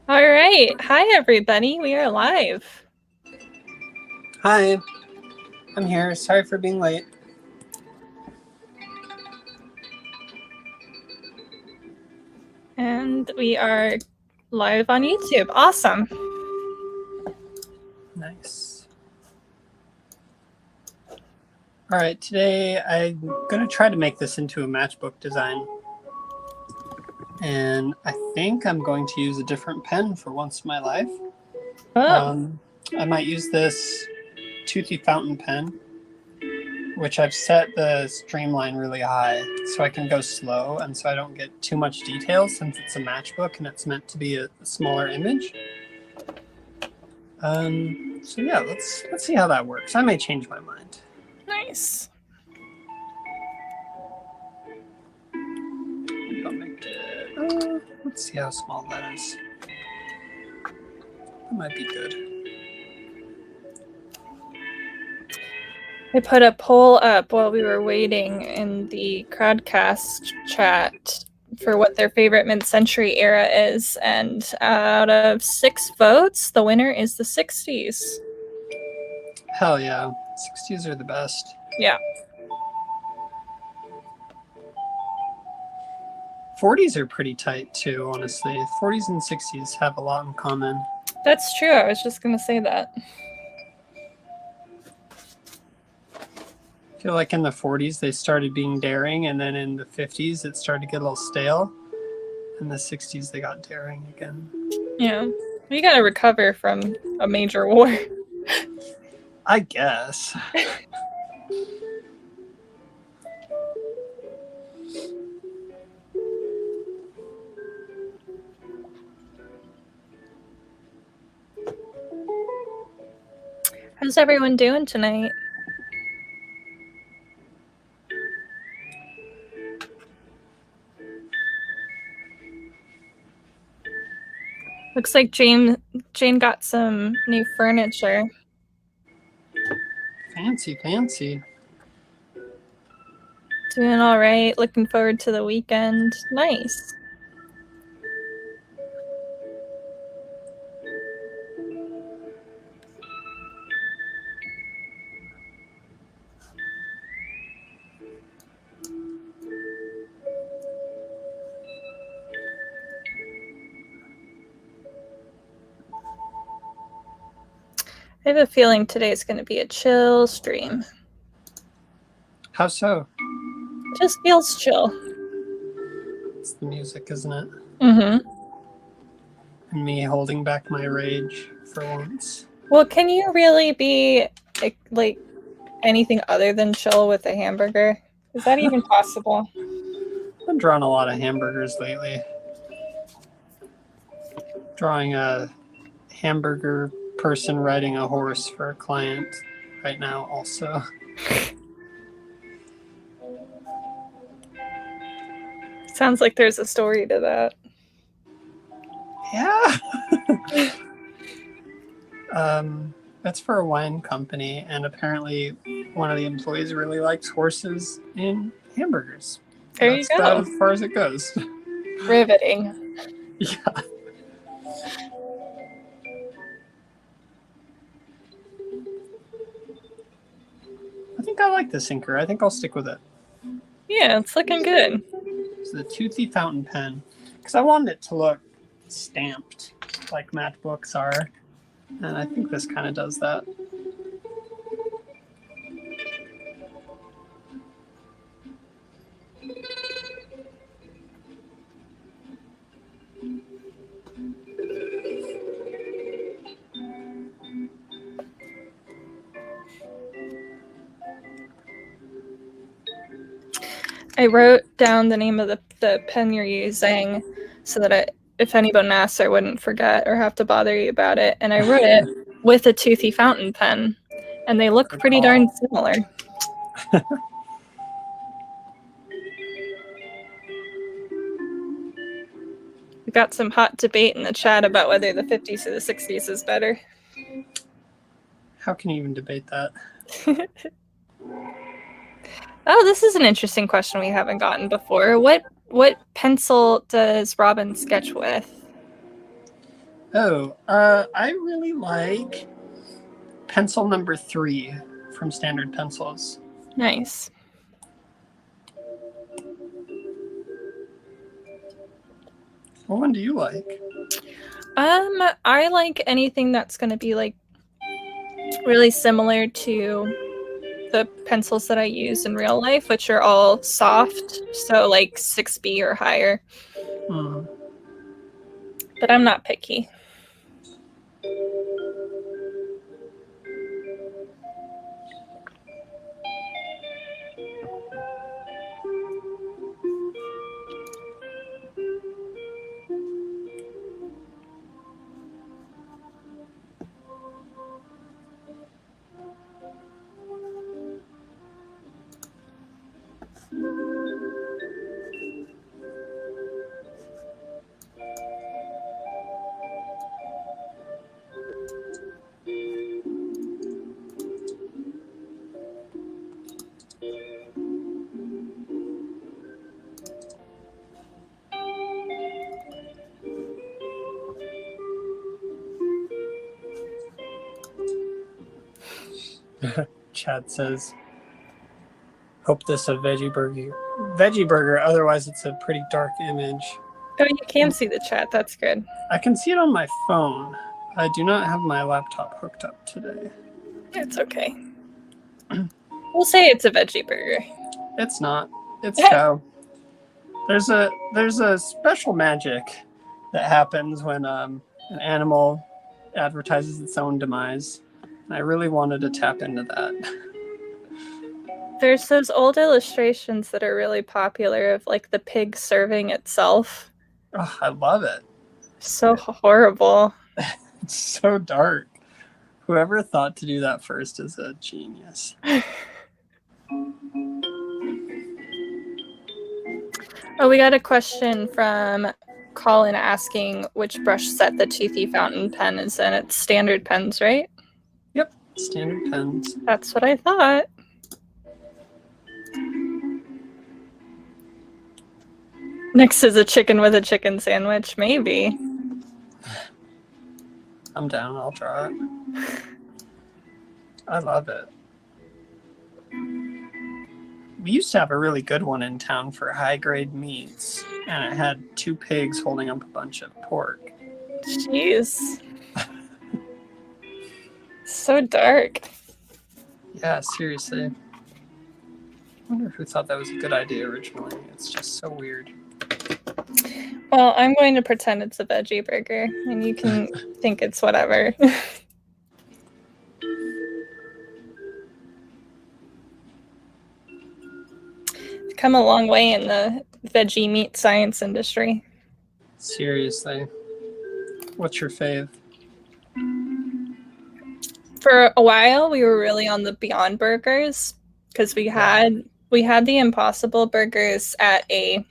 All right. Hi, everybody. We are live. Hi, I'm here. Sorry for being late. And we are live on YouTube. Awesome. Nice. All right, today I'm going to try to make this into a matchbook design. And I think I'm going to use a different pen for once in my life. Oh, I might use this toothy fountain pen, which I've set the streamline really high so I can go slow and so I don't get too much detail since it's a matchbook and it's meant to be a smaller image. So yeah, let's see how that works. I may change my mind. nice. Maybe I'll make it. Let's see how small that is. That might be good. I put a poll up while we were waiting in the Crowdcast chat for what their favorite mid-century era is, and out of 6 votes, the winner is the 60s. Hell yeah, 60s are the best. Yeah. 40s are pretty tight too, honestly. 40s and 60s have a lot in common. That's true. I was just going to say that. I feel like in the 40s they started being daring, and then in the 50s it started to get a little stale. In the 60s they got daring again. Yeah. We got to recover from a major war. I guess. How's everyone doing tonight? Looks like Jane got some new furniture. Fancy, fancy. Doing all right. Looking forward to the weekend. Nice. I have a feeling today's going to be a chill stream. How so? Just feels chill. It's the music, isn't it? Mm-hmm. And me holding back my rage for once. Well, can you really be like anything other than chill with a hamburger? Is that even possible? I've been drawing a lot of hamburgers lately. Drawing a hamburger person riding a horse for a client right now also. Sounds like there's a story to that. Yeah. That's for a wine company, and apparently one of the employees really likes horses and hamburgers. There That's you go. about as far as it goes. Riveting. Yeah. I think I like this inker. I think I'll stick with it. Yeah, it's looking good. It's the toothy fountain pen, because I wanted it to look stamped like matchbooks are, and I think this kind of does that. I wrote down the name of the pen you're using so that if anyone asks, I wouldn't forget or have to bother you about it. And I wrote it with a toothy fountain pen, and they look pretty darn similar. We got some hot debate in the chat about whether the 50s or the 60s is better. How can you even debate that? Oh, this is an interesting question we haven't gotten before. What pencil does Robin sketch with? Oh, I really like pencil number 3 from Standard Pencils. Nice. What one do you like? I like anything that's going to be like really similar to the pencils that I use in real life, which are all soft, so like 6B or higher. But I'm not picky. Chad says, hope this a veggie burger, otherwise it's a pretty dark image. Oh, you can see the chat. That's good. I can see it on my phone. I do not have my laptop hooked up today. It's okay. We'll say it's a veggie burger. It's not. It's cow. There's a special magic that happens when an animal advertises its own demise. And I really wanted to tap into that. There's those old illustrations that are really popular of like the pig serving itself. Oh, I love it. So horrible. It's so dark. Whoever thought to do that first is a genius. Oh, we got a question from Colin asking which brush set the toothy fountain pen is in. It's Standard Pens, right? Yep, Standard Pens. That's what I thought. Next is a chicken with a chicken sandwich, maybe. I'm down, I'll try it. I love it. We used to have a really good one in town for high-grade meats, and it had 2 pigs holding up a bunch of pork. Jeez. So dark. Yeah, seriously. I wonder who thought that was a good idea originally. It's just so weird. Well, I'm going to pretend it's a veggie burger, and you can think it's whatever. Come a long way in the veggie meat science industry. Seriously. What's your fave? For a while, we were really on the Beyond Burgers because we had the Impossible Burgers at a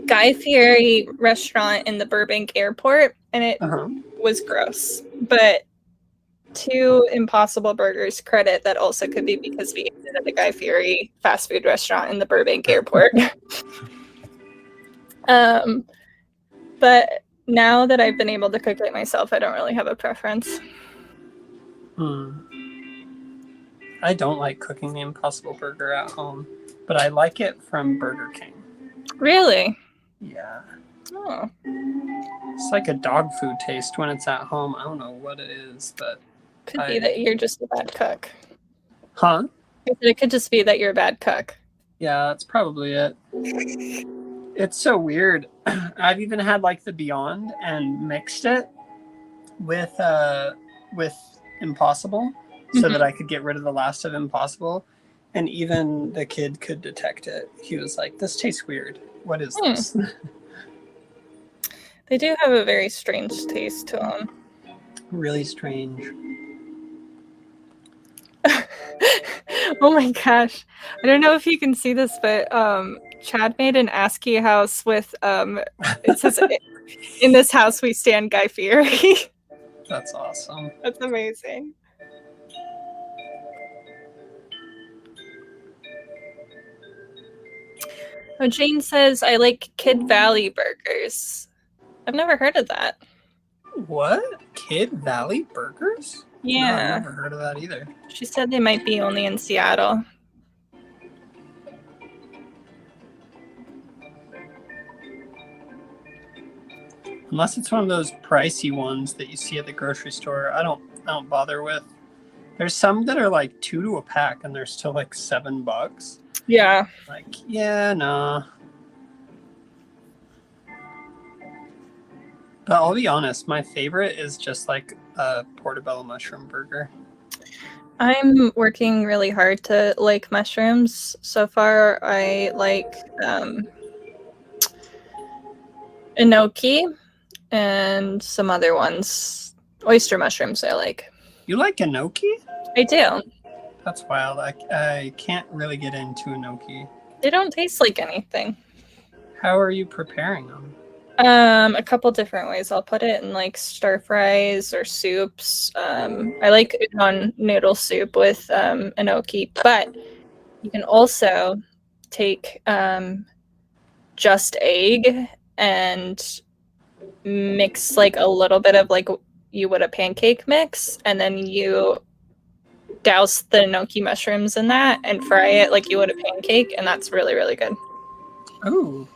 Guy Fieri restaurant in the Burbank airport, and it was gross. But to Impossible Burgers credit, that also could be because we ate it at the Guy Fieri fast food restaurant in the Burbank airport. But now that I've been able to cook it myself, I don't really have a preference. I don't like cooking the Impossible Burger at home, but I like it from Burger King. Really? Yeah. Oh. It's like a dog food taste when it's at home. I don't know what it is, but... Could be that you're just a bad cook. Huh? It could just be that you're a bad cook. Yeah, that's probably it. It's so weird. I've even had like the Beyond and mixed it with Impossible so that I could get rid of the last of Impossible. And even the kid could detect it. He was like, this tastes weird. What is this? They do have a very strange taste to them. Really strange. Oh my gosh. I don't know if you can see this, but Chad made an ASCII house with it says in this house we stand Guy Fieri. That's awesome. That's amazing. Oh, Jane says I like Kid Valley burgers. I've never heard of that. What? Kid Valley Burgers? No, Yeah. I've never heard of that either. She said they might be only in Seattle. Unless it's one of those pricey ones that you see at the grocery store, I don't bother with. There's some that are like 2 to a pack and they're still like $7. Yeah. Like, yeah, nah. But I'll be honest, my favorite is just like a portobello mushroom burger. I'm working really hard to like mushrooms. So far, I like enoki and some other ones. Oyster mushrooms I like. You like enoki? I do. That's wild. I can't really get into enoki. They don't taste like anything. How are you preparing them? A couple different ways. I'll put it in like stir fries or soups. I like udon noodle soup with enoki, but you can also take just egg and mix like a little bit of like you would a pancake mix, and then you douse the enoki mushrooms in that and fry it like you would a pancake, and that's really, really good. Oh,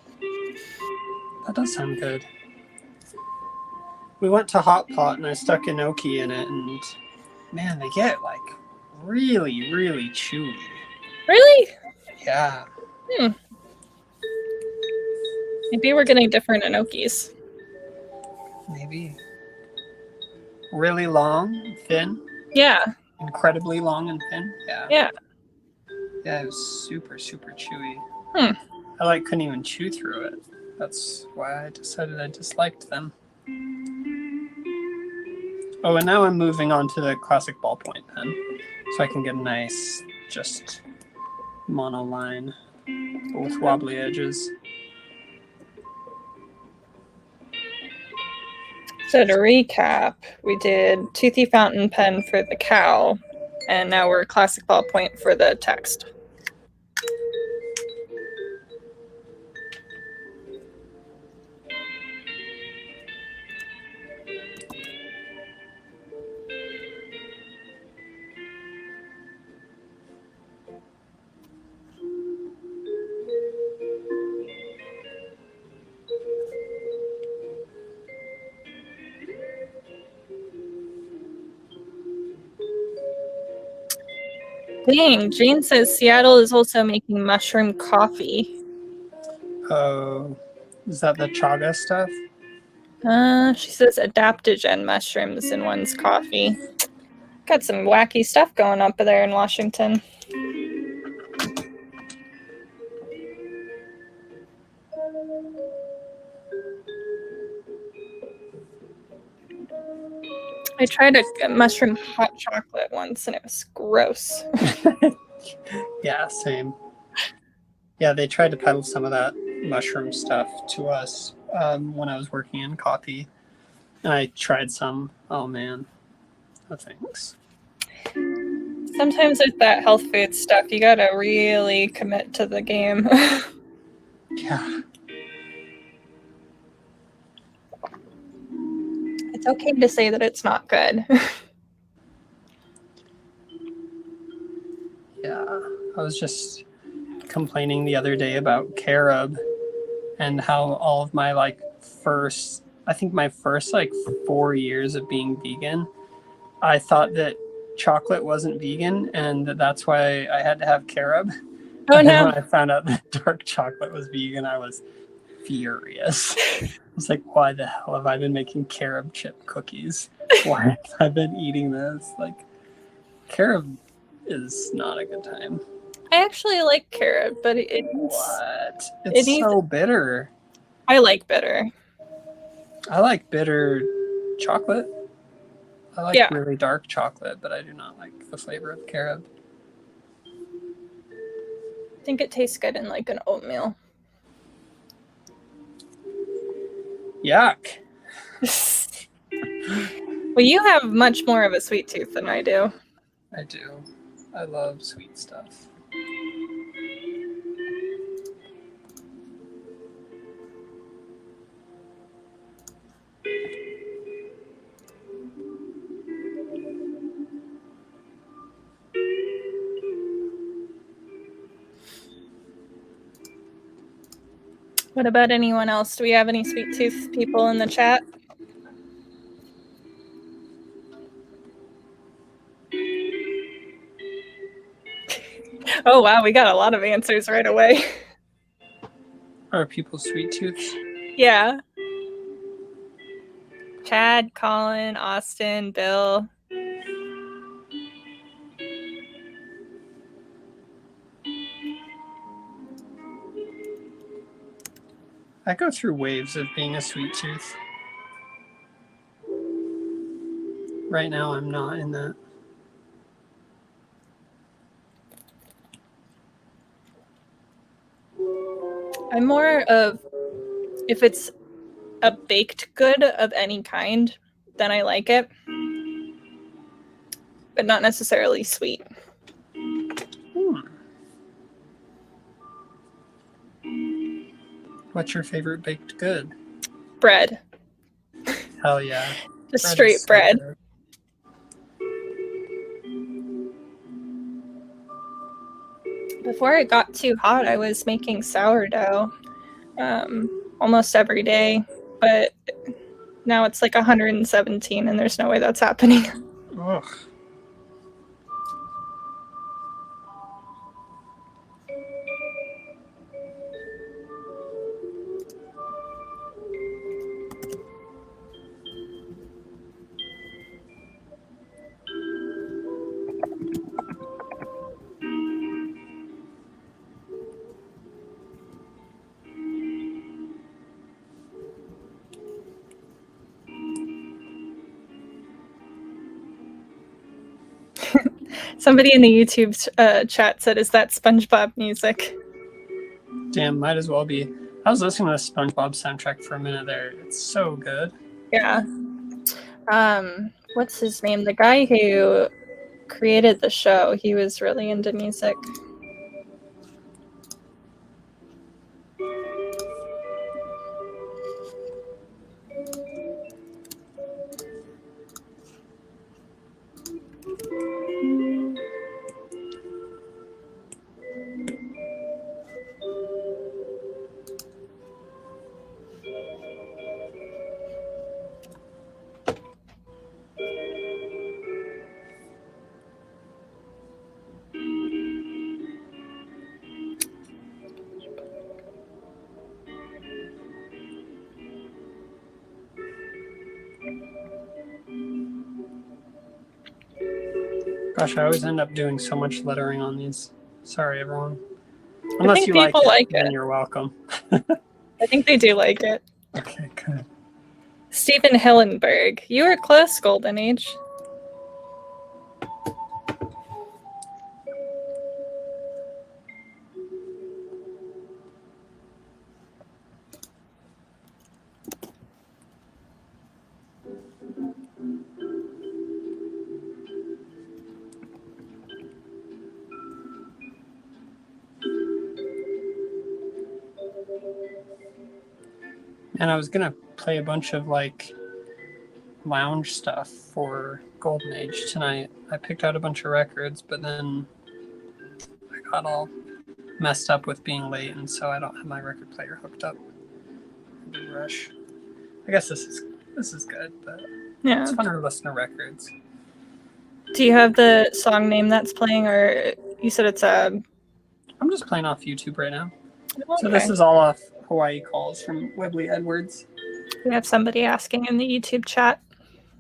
that does sound good. We went to Hot Pot and I stuck enoki in it, and man, they get like really, really chewy. Really? Yeah. Maybe we're getting different enokis. Maybe. Really long, thin. Yeah. Incredibly long and thin. Yeah. Yeah. Yeah, it was super, super chewy. Hmm. I couldn't even chew through it. That's why I decided I disliked them. Oh, and now I'm moving on to the classic ballpoint pen, so I can get a nice, just monoline with wobbly edges. So to recap, we did toothy fountain pen for the cow, and now we're classic ballpoint for the text. Dang, Jane says Seattle is also making mushroom coffee. Oh, is that the chaga stuff? She says adaptogen mushrooms in one's coffee. Got some wacky stuff going up there in Washington. I tried a mushroom hot chocolate once and it was gross. Yeah, same. Yeah, they tried to peddle some of that mushroom stuff to us when I was working in coffee. And I tried some. Oh, man. No thanks. Sometimes with that health food stuff, you gotta really commit to the game. Yeah. It's okay to say that it's not good. Yeah. I was just complaining the other day about carob and how all of my my first 4 years of being vegan, I thought that chocolate wasn't vegan and that's why I had to have carob. Oh and then no. when I found out that dark chocolate was vegan, I was furious. I was like, why the hell have I been making carob chip cookies? Why have I been eating this? Like, carob is not a good time. I actually like carob, but it's What? It's so bitter. I like bitter. I like bitter chocolate. I like really dark chocolate, but I do not like the flavor of carob. I think it tastes good in like an oatmeal. Yuck. Well, you have much more of a sweet tooth than I do. I do. I love sweet stuff. What about anyone else? Do we have any sweet tooth people in the chat? Oh wow, we got a lot of answers right away. Are people sweet tooths? Yeah. Chad, Colin, Austin, Bill. I go through waves of being a sweet tooth. Right now, I'm not in that. I'm more of, if it's a baked good of any kind, then I like it, but not necessarily sweet. What's your favorite baked good? Bread. Hell yeah. Just bread straight bread. So before it got too hot, I was making sourdough almost every day, but now it's like 117 and there's no way that's happening. Ugh. Somebody in the YouTube chat said, "Is that SpongeBob music?" Damn, might as well be. I was listening to the SpongeBob soundtrack for a minute there. It's so good. Yeah. What's his name? The guy who created the show, he was really into music. Gosh, I always end up doing so much lettering on these. Sorry, everyone. Unless you like it, then you're welcome. I think they do like it. Okay, good. Stephen Hillenberg. You were close, Golden Age. And I was gonna play a bunch of like lounge stuff for Golden Age tonight. I picked out a bunch of records, but then I got all messed up with being late, and so I don't have my record player hooked up. Rush. I guess this is good, but yeah, it's fun to listen to records. Do you have the song name that's playing, or you said it's a? I'm just playing off YouTube right now. Okay. So this is all off Hawaii Calls from Webley Edwards. We have somebody asking in the YouTube chat.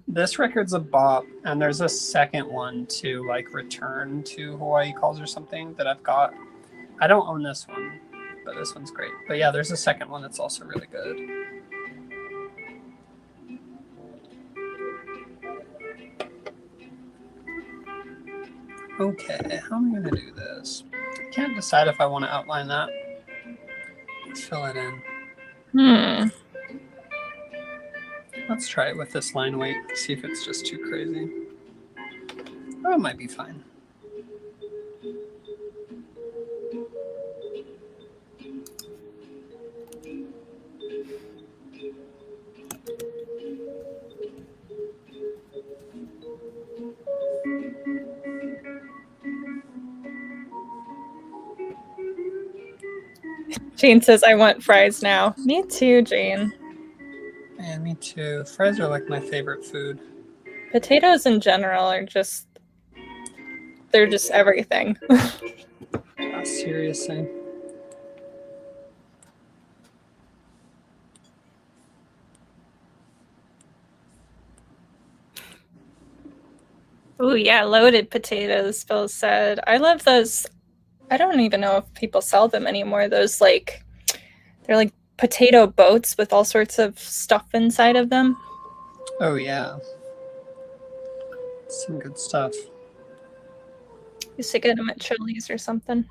This record's a bop, and there's a second one to like Return to Hawaii Calls or something that I've got. I don't own this one, but this one's great. But yeah, there's a second one that's also really good. Okay, how am I going to do this? I can't decide if I want to outline that. Let's fill it in. Let's try it with this line weight, see if it's just too crazy. Oh, it might be fine. Jane says, I want fries now. Me too, Jane. Yeah, me too. Fries are like my favorite food. Potatoes in general are just, they're just everything. Seriously. Oh yeah, loaded potatoes, Phil said. I love those. I don't even know if people sell them anymore. Those like, they're like potato boats with all sorts of stuff inside of them. Oh yeah. Some good stuff. Used to get them at Chili's or something.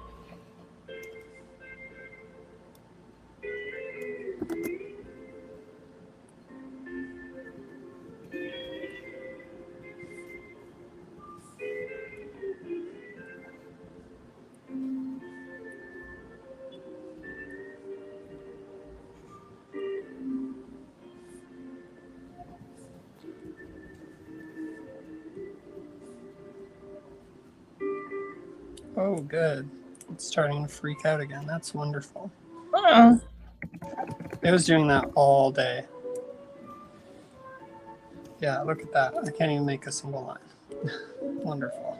Oh, good. It's starting to freak out again. That's wonderful. Oh. It was doing that all day. Yeah, look at that. I can't even make a single line. Wonderful.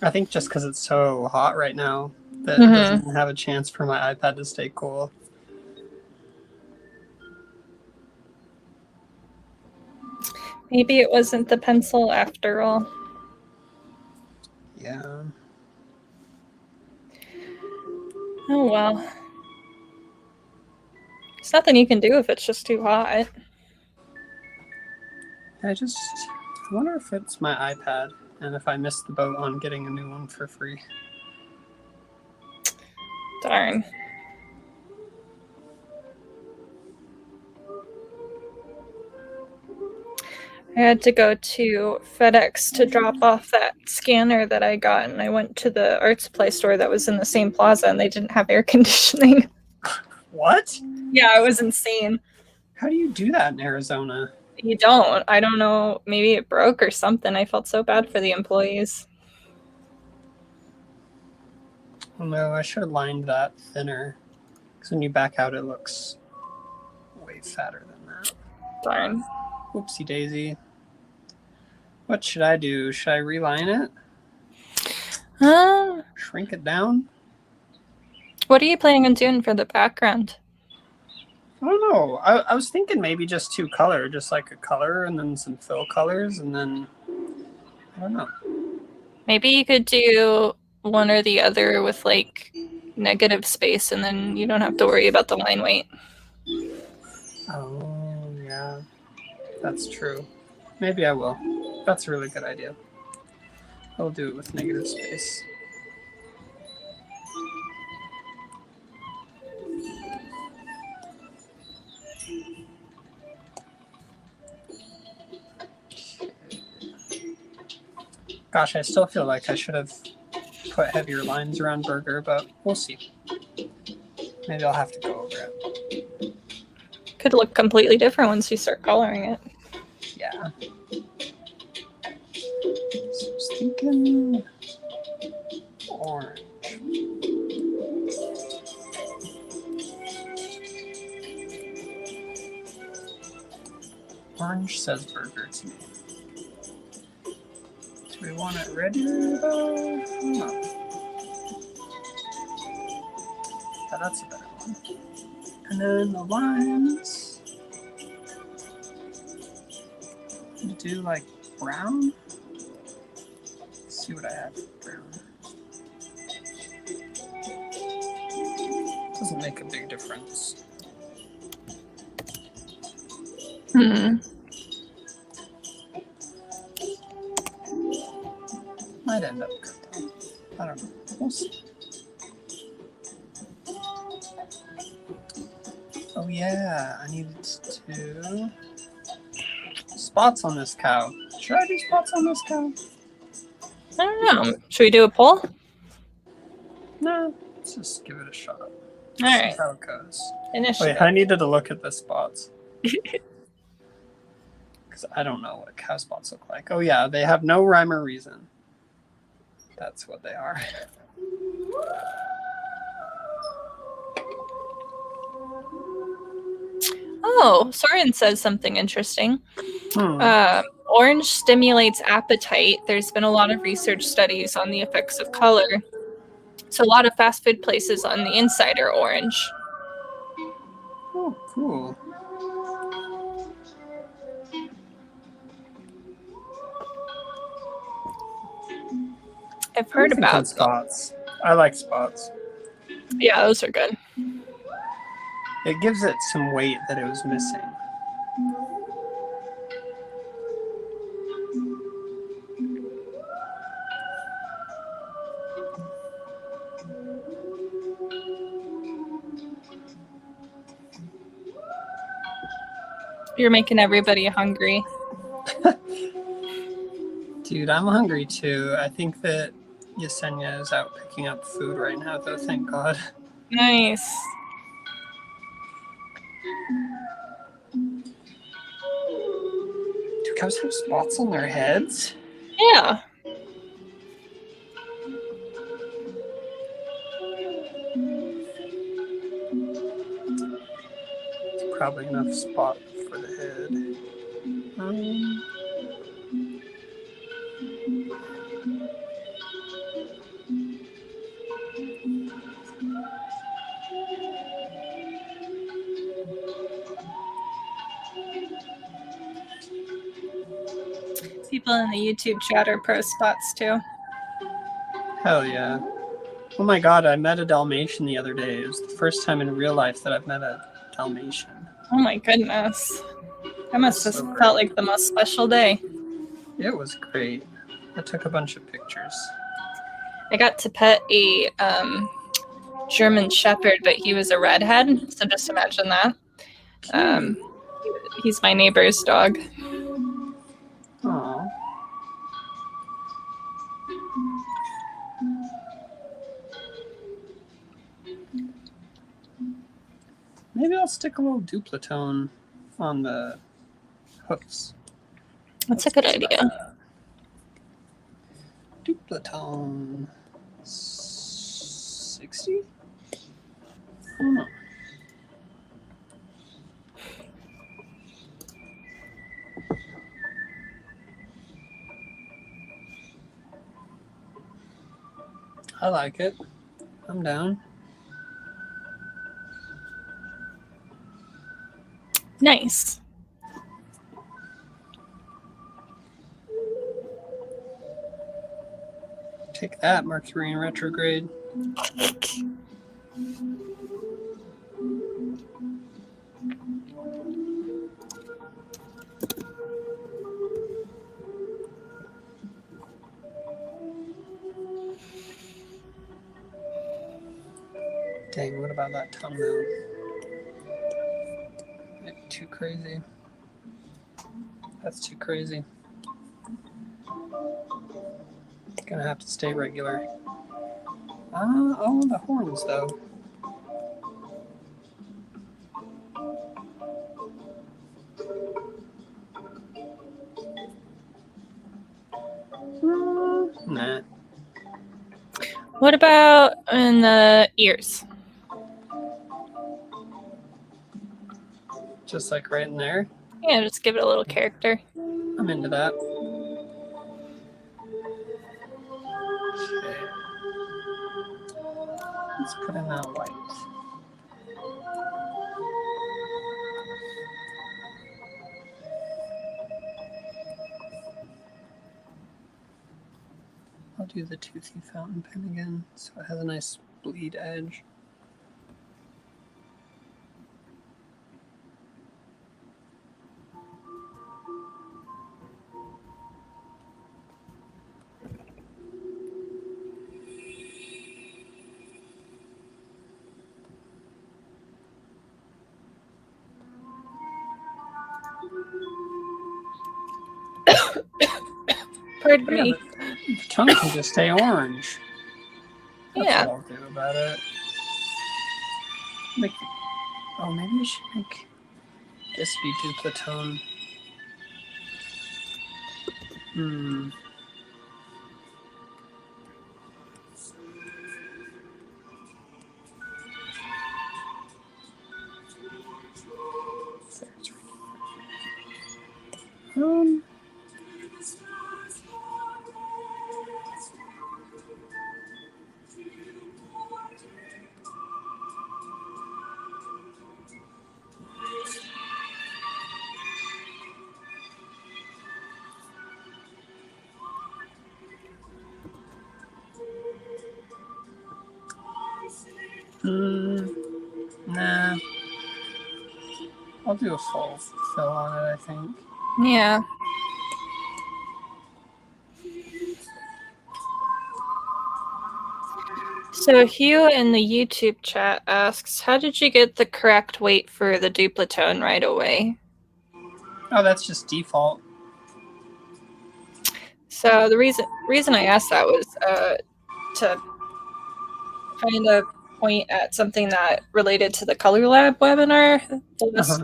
I think just because it's so hot right now that it doesn't have a chance for my iPad to stay cool. Maybe it wasn't the pencil after all. Yeah. Oh well. There's nothing you can do if it's just too hot. I wonder if it's my iPad and if I missed the boat on getting a new one for free. Darn. I had to go to FedEx to drop off that scanner that I got, and I went to the art supply store that was in the same plaza, and they didn't have air conditioning. What? Yeah, it was insane. How do you do that in Arizona? You don't. I don't know. Maybe it broke or something. I felt so bad for the employees. Oh no, I should have lined that thinner. Because when you back out, it looks way fatter than that. Darn. Oopsie daisy. What should I do? Should I reline it? Shrink it down? What are you planning on doing for the background? I don't know. I was thinking maybe just two color, just like a color and then some fill colors, and then I don't know. Maybe you could do one or the other with like negative space, and then you don't have to worry about the line weight. Oh, yeah. That's true. Maybe I will. That's a really good idea. I'll do it with negative space. Gosh, I still feel like I should have put heavier lines around Burger, but we'll see. Maybe I'll have to go over it. Could look completely different once you start coloring it. Yeah. So I was thinking orange. Orange says Burger to me. Do we want it redder though? No. Yeah, that's a better one. And then the lines. Do like brown. Let's see what I have for brown. Doesn't make a big difference. Might end up cut down. I don't know. We'll see. Oh yeah, I needed to spots on this cow. Should I do spots on this cow? I don't know. Should we do a poll? No, let's just give it a shot. All right. See how it goes. Initiative. Wait, I needed to look at the spots. Because I don't know what cow spots look like. Oh yeah, they have no rhyme or reason. That's what they are. Oh, Soren says something interesting. Orange stimulates appetite. There's been a lot of research studies on the effects of color. So a lot of fast food places on the inside are orange. Oh, cool. I've heard about spots. I like spots. Yeah, those are good. It gives it some weight that it was missing. You're making everybody hungry. Dude, I'm hungry too. I think that Yesenia is out picking up food right now, though, thank God. Nice. Do cows have spots on their heads? Yeah. It's probably enough spot for the head. People in the YouTube chat are pro spots too. Hell yeah. Oh my God, I met a Dalmatian the other day. It was the first time in real life that I've met a Dalmatian. Oh my goodness. That must have felt like the most special day. It was great. I took a bunch of pictures. I got to pet a German Shepherd, but he was a redhead, so just imagine that. He's my neighbor's dog. Aww. Maybe I'll stick a little duplatone on the hooks. That's a good idea. Duplatone 60? I don't know. I like it. I'm down. Nice. Take that, Mercury in retrograde. Dang, what about that thumbnail? Too crazy. That's too crazy. Gonna have to stay regular. Oh, the horns though. Nah. What about in the ears? Just like right in there? Yeah, just give it a little character. I'm into that. Okay. Let's put in that white. I'll do the toothy fountain pen again so it has a nice bleed edge. Pardon me. The tongue can just stay orange. That's Yeah. what I'll do about it. Maybe I should make this be duplatone. Nah. I'll do a full fill on it, I think. Yeah. So Hugh in the YouTube chat asks, how did you get the correct weight for the duplicitone right away? Oh, that's just default. So the reason I asked that was to kind of point at something that related to the Color Lab webinar this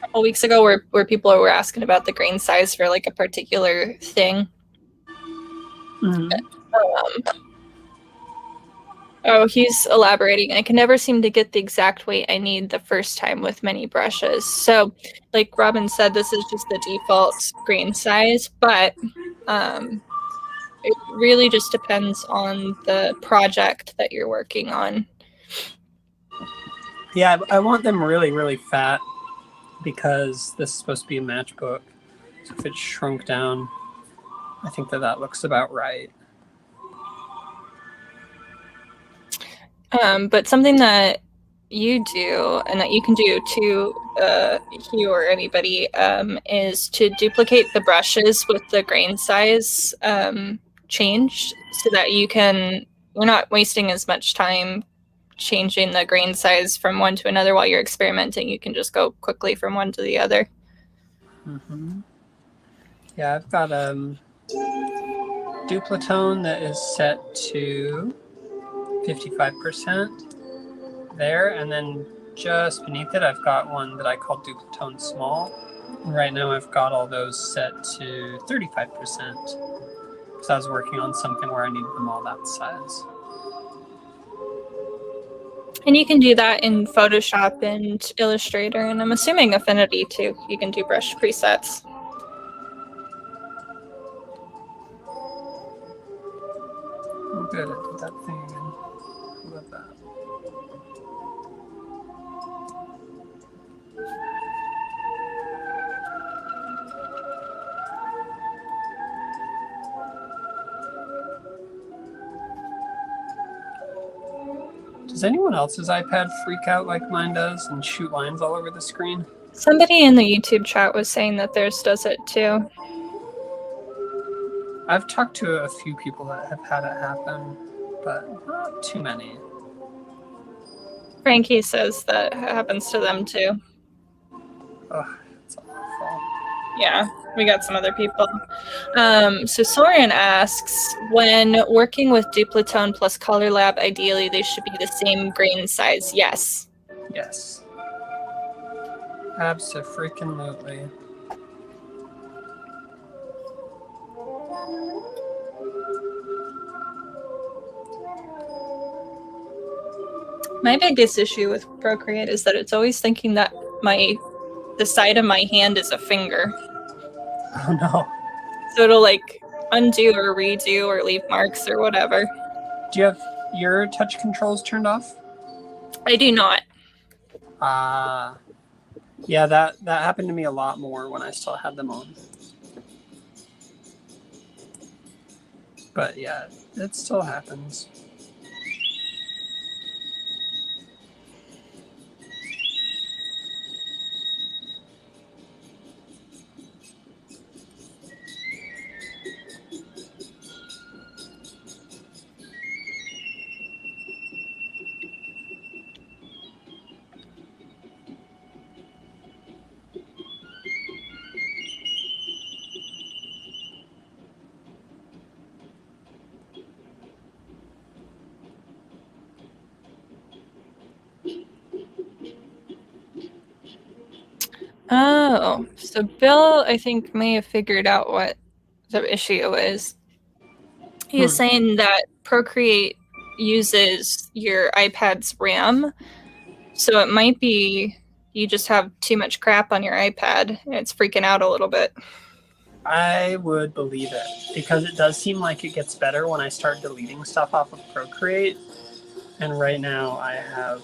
couple weeks ago, where people were asking about the grain size for like a particular thing. Oh, he's elaborating. I can never seem to get the exact weight I need the first time with many brushes. So, like Robin said, this is just the default grain size, but it really just depends on the project that you're working on. Yeah, I want them really, really fat because this is supposed to be a matchbook. So if it's shrunk down, I think that looks about right. But something that you do and that you can do to Hugh or anybody is to duplicate the brushes with the grain size changed so that you're not wasting as much time changing the grain size from one to another while you're experimenting. You can just go quickly from one to the other. Yeah, I've got duplicitone that is set to 55% there, and then just beneath it I've got one that I call duplicitone small. Right now I've got all those set to 35% because I was working on something where I needed them all that size. And you can do that in Photoshop and Illustrator, and I'm assuming Affinity too. You can do brush presets. Oh good, I did that thing again. I love that. Does anyone else's iPad freak out like mine does and shoot lines all over the screen? Somebody in the YouTube chat was saying that theirs does it too. I've talked to a few people that have had it happen, but not too many. Frankie says that happens to them too. Ugh, it's awful. Yeah, we got some other people. So Soren asks, when working with Duplicitone plus Color Lab, ideally they should be the same grain size. Yes. Yes. Abso-freaking-lutely. My biggest issue with Procreate is that it's always thinking that the side of my hand is a finger. Oh no. So it'll like undo or redo or leave marks or whatever. Do you have your touch controls turned off? I do not. Yeah, that happened to me a lot more when I still had them on. But yeah, it still happens. Oh, so Bill, I think, may have figured out what the issue is. He is saying that Procreate uses your iPad's RAM, so it might be you just have too much crap on your iPad and it's freaking out a little bit. I would believe it, because it does seem like it gets better when I start deleting stuff off of Procreate, and right now I have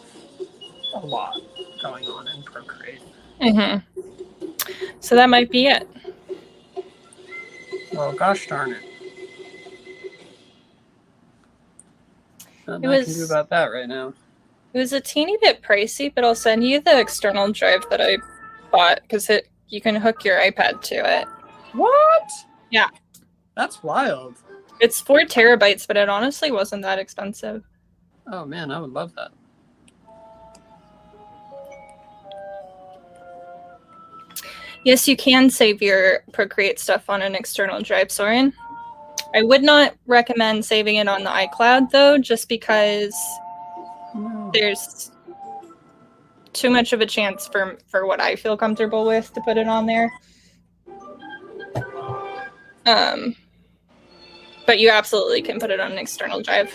a lot going on in Procreate. So that might be it. Well, gosh darn it. Nothing I can do about that right now. It was a teeny bit pricey, but I'll send you the external drive that I bought because you can hook your iPad to it. What? Yeah. That's wild. It's 4 terabytes, but it honestly wasn't that expensive. Oh man, I would love that. Yes, you can save your Procreate stuff on an external drive, Soren. I would not recommend saving it on the iCloud, though, just because there's too much of a chance for what I feel comfortable with to put it on there. But you absolutely can put it on an external drive.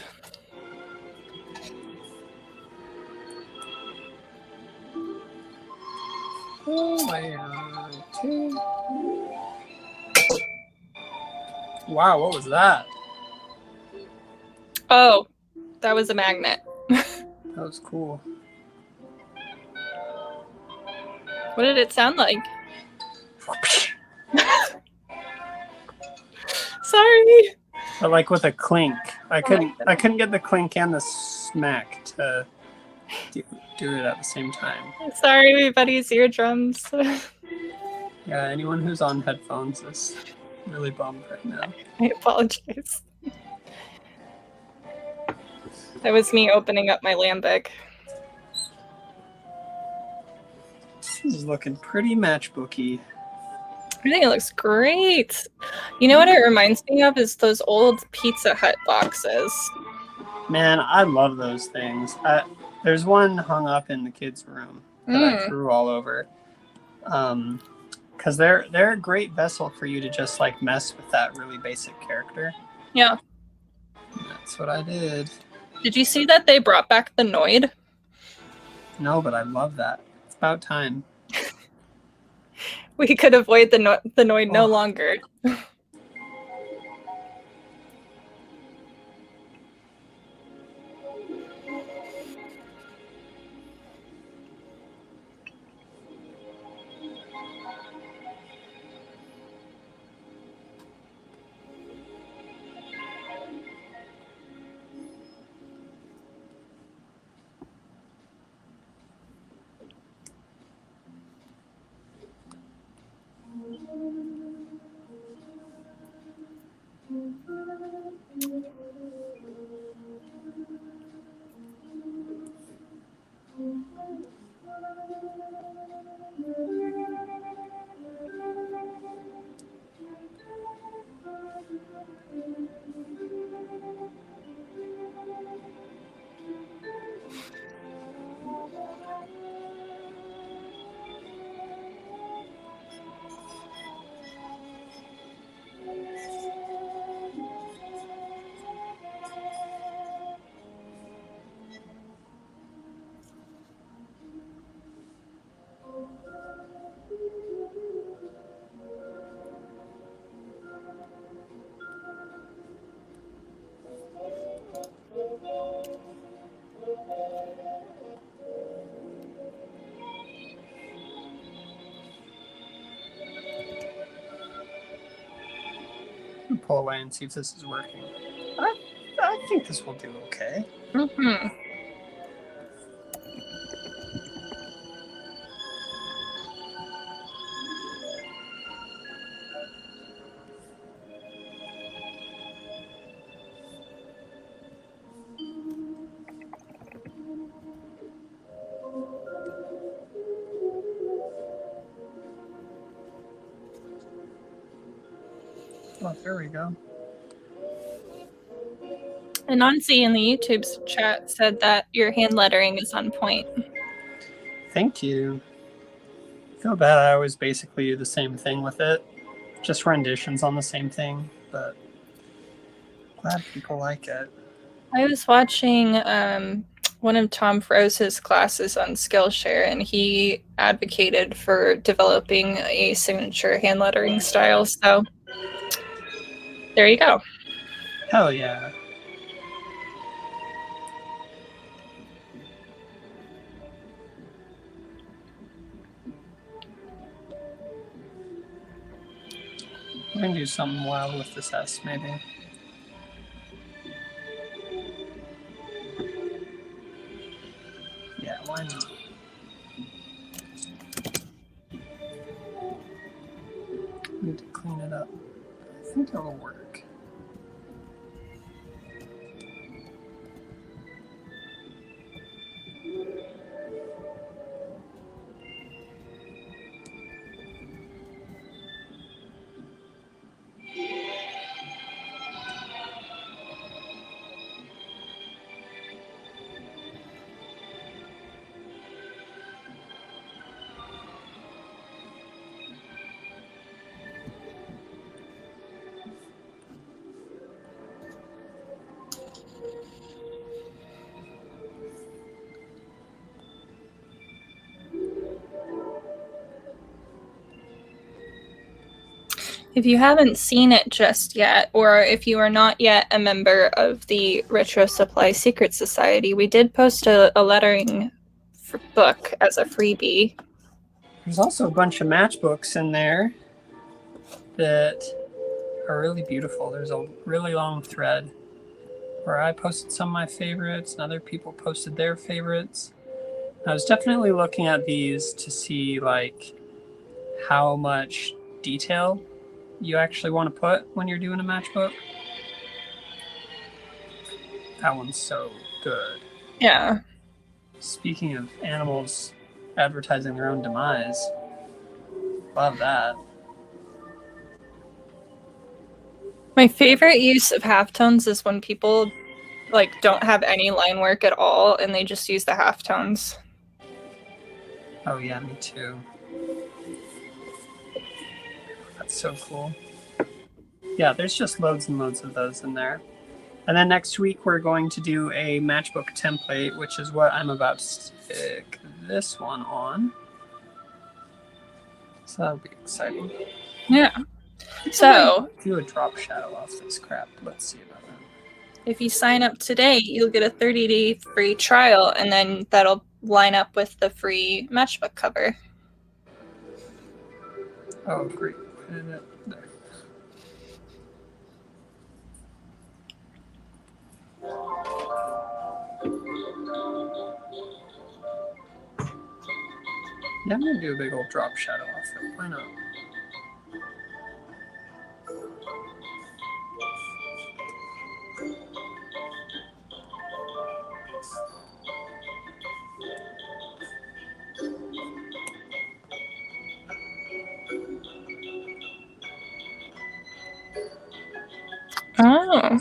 Wow, what was that? Oh, that was a magnet. That was cool. What did it sound like? Sorry. But like with a clink. I couldn't get the clink and the smack to do it at the same time. Sorry, everybody's eardrums. Yeah, anyone who's on headphones is really bummed right now. I apologize. That was me opening up my lambic. This is looking pretty matchbooky. I think it looks great. You know what it reminds me of is those old Pizza Hut boxes. Man, I love those things. There's one hung up in the kids' room that I threw all over. Because they're a great vessel for you to just like mess with that really basic character. Yeah. And that's what I did. Did you see that they brought back the Noid? No, but I love that. It's about time. We could avoid the Noid no longer. Pull away and see if this is working. I think this will do okay. Mm-hmm. Oh, there we go. Anansi in the YouTube chat said that your hand lettering is on point. Thank you. I feel bad I always basically do the same thing with it. Just renditions on the same thing, but glad people like it. I was watching one of Tom Frose's classes on Skillshare, and he advocated for developing a signature hand lettering style. So there you go. Hell yeah. We're gonna do something wild with this S, maybe. why not? Need to clean it up. I think it'll work. If you haven't seen it just yet, or if you are not yet a member of the Retro Supply Secret Society, we did post a lettering book as a freebie. There's also a bunch of matchbooks in there that are really beautiful. There's a really long thread where I posted some of my favorites and other people posted their favorites. I was definitely looking at these to see like how much detail you actually want to put when you're doing a matchbook. That one's so good. Yeah. Speaking of animals advertising their own demise, love that. My favorite use of halftones is when people like don't have any line work at all and they just use the halftones. Oh yeah, me too. That's so cool. Yeah, there's just loads and loads of those in there. And then next week we're going to do a matchbook template, which is what I'm about to stick this one on. So that'll be exciting. Yeah. So do a drop shadow off this crap. Let's see about that. If you sign up today, you'll get a 30-day free trial, and then that'll line up with the free matchbook cover. Oh, great. Put it there. Yeah, I'm going to do a big old drop shadow off it. Why not? Oh.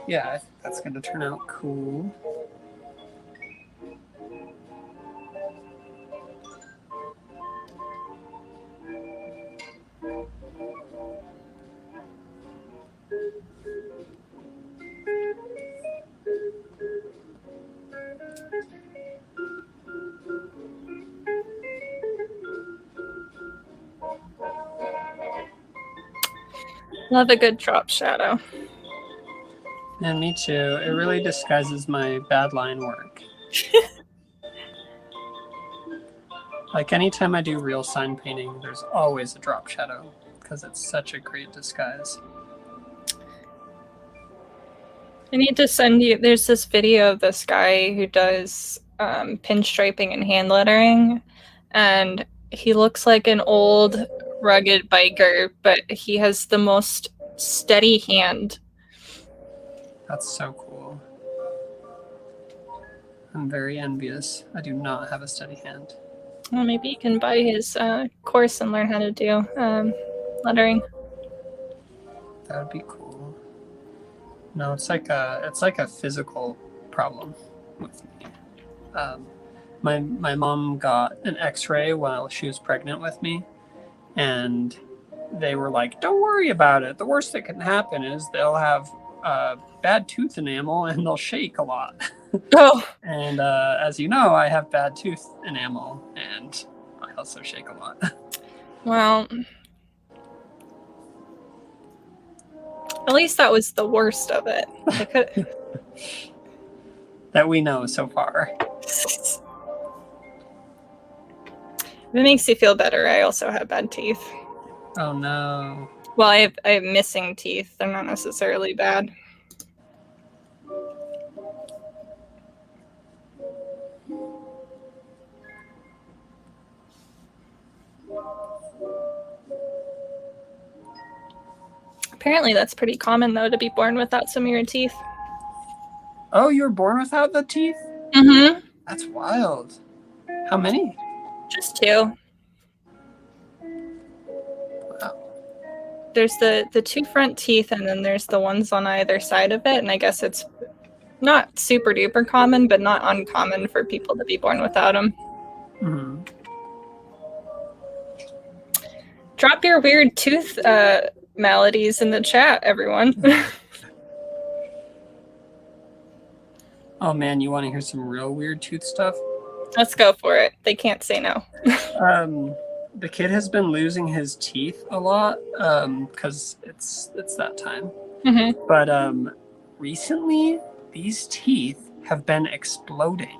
Yeah, I think that's going to turn out cool. Love a good drop shadow. And me too. It really disguises my bad line work. Like anytime I do real sign painting, there's always a drop shadow because it's such a great disguise. I need to send you, there's this video of this guy who does pinstriping and hand lettering, and he looks like an old rugged biker, but he has the most steady hand. That's so cool. I'm very envious. I do not have a steady hand. Well, maybe you can buy his course and learn how to do lettering. That would be cool. No, it's like a physical problem with me. My mom got an X-ray while she was pregnant with me, and they were like, don't worry about it. The worst that can happen is they'll have bad tooth enamel and they'll shake a lot. Oh, And as you know, I have bad tooth enamel and I also shake a lot. well, at least that was the worst of it. I could. That we know so far. If it makes you feel better, I also have bad teeth. Oh no. Well, I have missing teeth. They're not necessarily bad. Apparently that's pretty common, though, to be born without some of your teeth. Oh, you were born without the teeth? Mm-hmm. That's wild. How many? Just 2. Wow. There's the 2 front teeth, and then there's the ones on either side of it, and I guess it's not super duper common, but not uncommon for people to be born without them. Mm-hmm. Drop your weird tooth maladies in the chat, everyone. Oh man, you want to hear some real weird tooth stuff? Let's go for it. They can't say no. The kid has been losing his teeth a lot because it's that time. Mm-hmm. But recently, these teeth have been exploding.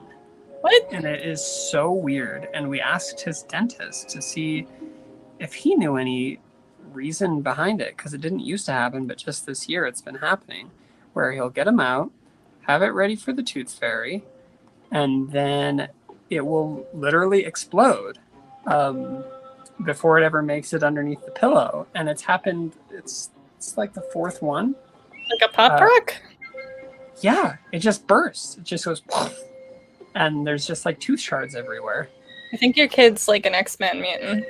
What? And it is so weird. And we asked his dentist to see if he knew any reason behind it, because it didn't used to happen, but just this year it's been happening, where he'll get them out, have it ready for the tooth fairy, and then it will literally explode before it ever makes it underneath the pillow. And it's happened, it's like the 4th one. Like a pop rock? Yeah, it just bursts. It just goes and there's just like tooth shards everywhere. I think your kid's like an X-Men mutant.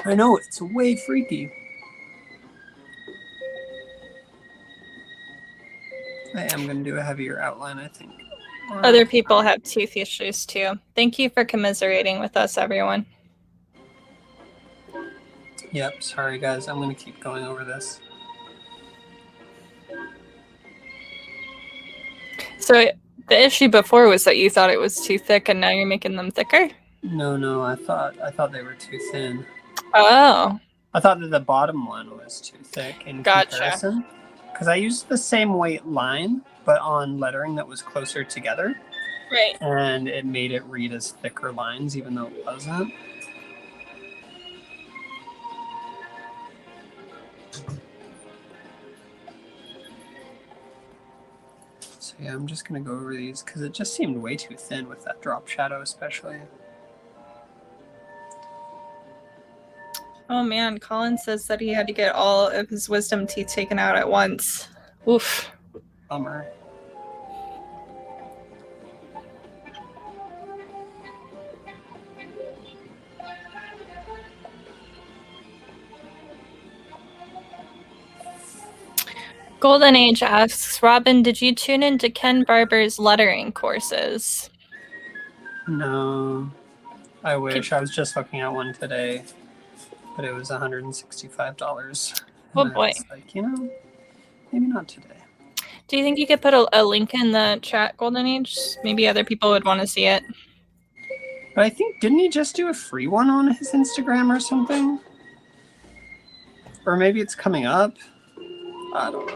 I know, it's way freaky. I am going to do a heavier outline, I think. Other people have tooth issues too. Thank you for commiserating with us, everyone. Yep, sorry guys, I'm going to keep going over this. So the issue before was that you thought it was too thick, and now you're making them thicker? No, I thought they were too thin. Oh. I thought that the bottom one was too thick in comparison. Because I used the same weight line, but on lettering that was closer together. Right. And it made it read as thicker lines, even though it wasn't. So yeah, I'm just going to go over these because it just seemed way too thin with that drop shadow especially. Oh man, Colin says that he had to get all of his wisdom teeth taken out at once. Oof. Bummer. Golden Age asks, Robin, did you tune into Ken Barber's lettering courses? No. I wish. I was just looking at one today, but it was $165. Oh boy. Like, maybe not today. Do you think you could put a link in the chat, Golden Age? Maybe other people would want to see it. But I think, didn't he just do a free one on his Instagram or something? Or maybe it's coming up. I don't know.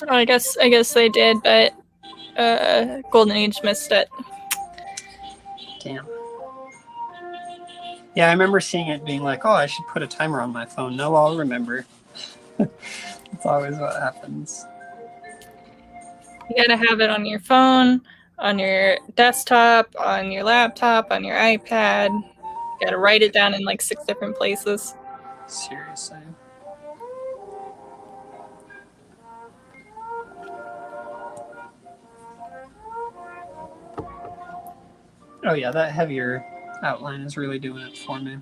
Oh, I guess they did, but Golden Age missed it. Damn. Yeah, I remember seeing it being like, oh, I should put a timer on my phone. No, I'll remember. That's always what happens. You gotta have it on your phone, on your desktop, on your laptop, on your iPad. You gotta write it down in like 6 different places. Seriously. Oh yeah, that heavier outline is really doing it for me.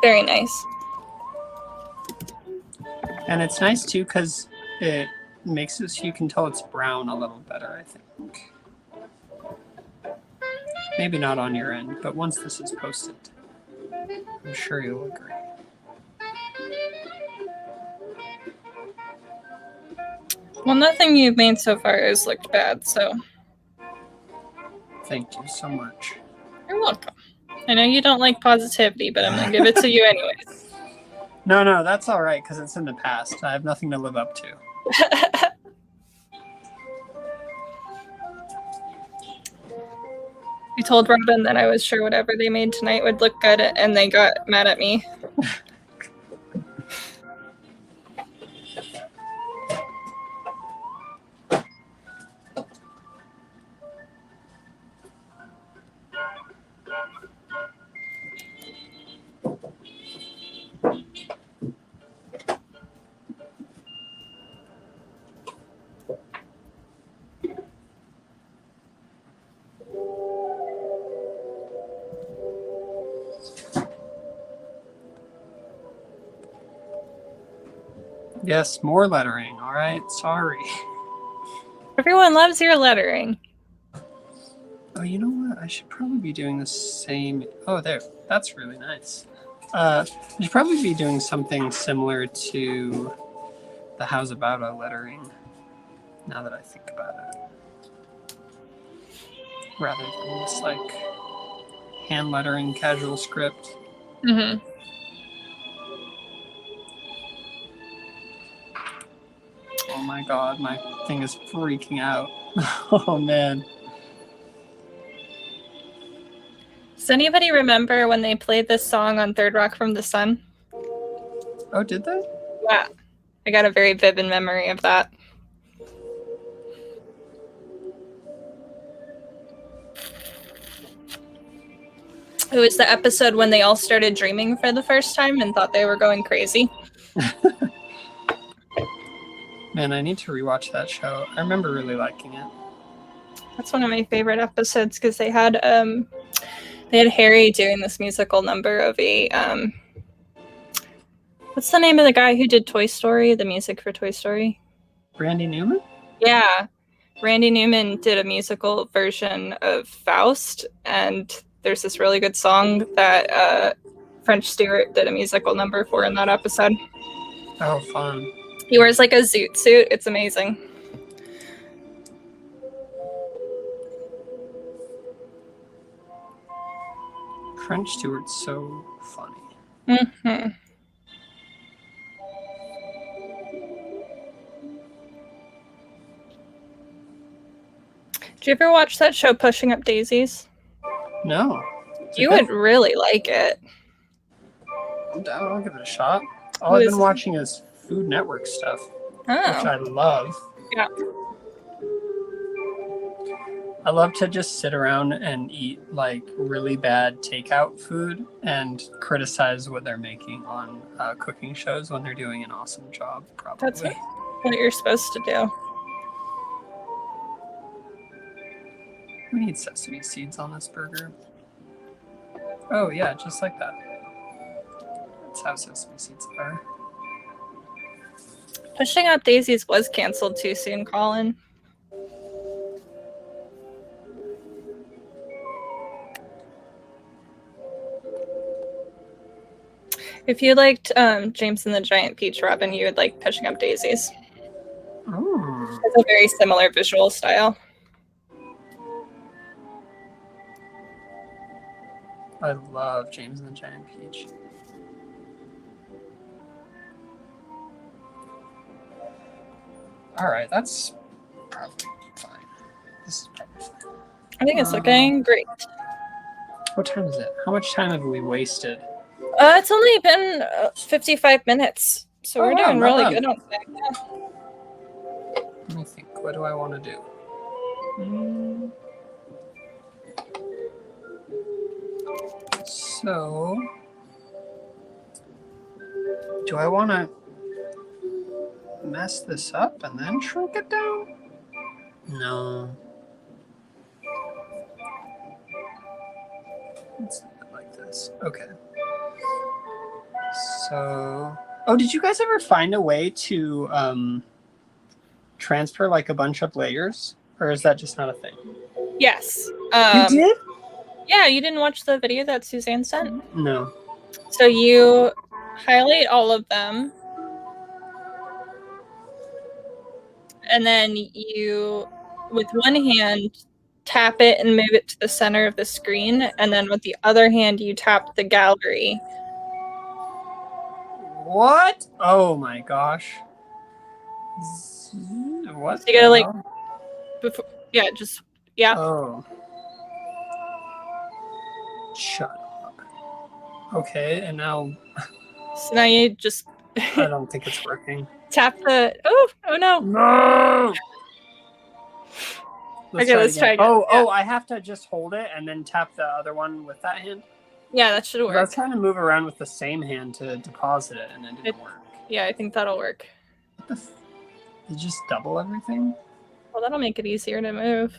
Very nice. And it's nice too because it makes it so you can tell it's brown a little better, I think. Maybe not on your end, but once this is posted, I'm sure you'll agree. Well, nothing you've made so far has looked bad, so. Thank you so much. You're welcome. I know you don't like positivity, but I'm going to give it to you anyways. No, that's all right because it's in the past. I have nothing to live up to. I told Robin that I was sure whatever they made tonight would look good, and they got mad at me. Yes, more lettering. All right, sorry. Everyone loves your lettering. Oh, you know what? I should probably be doing the same. Oh, there. That's really nice. I should probably be doing something similar to the How's About a lettering, now that I think about it. Rather than this, like, hand lettering casual script. Mm-hmm. Oh my god, my thing is freaking out. Oh man. Does anybody remember when they played this song on Third Rock from the Sun? Oh, did they? Yeah. I got a very vivid memory of that. It was the episode when they all started dreaming for the first time and thought they were going crazy. Man, I need to rewatch that show. I remember really liking it. That's one of my favorite episodes because they had Harry doing this musical number of a what's the name of the guy who did Toy Story, the music for Toy Story? Randy Newman? Yeah. Randy Newman did a musical version of Faust, and there's this really good song that French Stewart did a musical number for in that episode. Oh, fun. He wears like a zoot suit. It's amazing. French Stewart's so funny. Mm-hmm. Did you ever watch that show Pushing Up Daisies? No. You would really like it. I'll give it a shot. All I've been watching is Food Network stuff, which I love. Yeah. I love to just sit around and eat like really bad takeout food and criticize what they're making on cooking shows when they're doing an awesome job. Probably. That's what you're supposed to do. We need sesame seeds on this burger. Oh yeah, just like that. That's how sesame seeds are. Pushing Up Daisies was canceled too soon, Colin. If you liked James and the Giant Peach, Robin, you would like Pushing Up Daisies. Mm. It's a very similar visual style. I love James and the Giant Peach. All right, that's probably fine. This is probably fine. I think it's looking great. What time is it? How much time have we wasted? It's only been 55 minutes, so we're doing really good on that. Yeah. Let me think. What do I want to do? So, do I want to mess this up and then shrink it down? No. this. Okay. So, oh, did you guys ever find a way to transfer like a bunch of layers, or is that just not a thing? Yes. You did? Yeah, you didn't watch the video that Suzanne sent? No. So you highlight all of them, and then you, with one hand, tap it and move it to the center of the screen, and then with the other hand, you tap the gallery. What? Oh my gosh. What? So you gotta, like, hell? before, yeah, just, yeah. Oh. Shut up. Okay, and now So now you just I don't think it's working. tap the, oh no. No! Let's try again. Oh, I have to just hold it and then tap the other one with that hand? Yeah, that should work. I was trying to move around with the same hand to deposit it, and it didn't work. Yeah, I think that'll work. What the you just double everything? Well, that'll make it easier to move.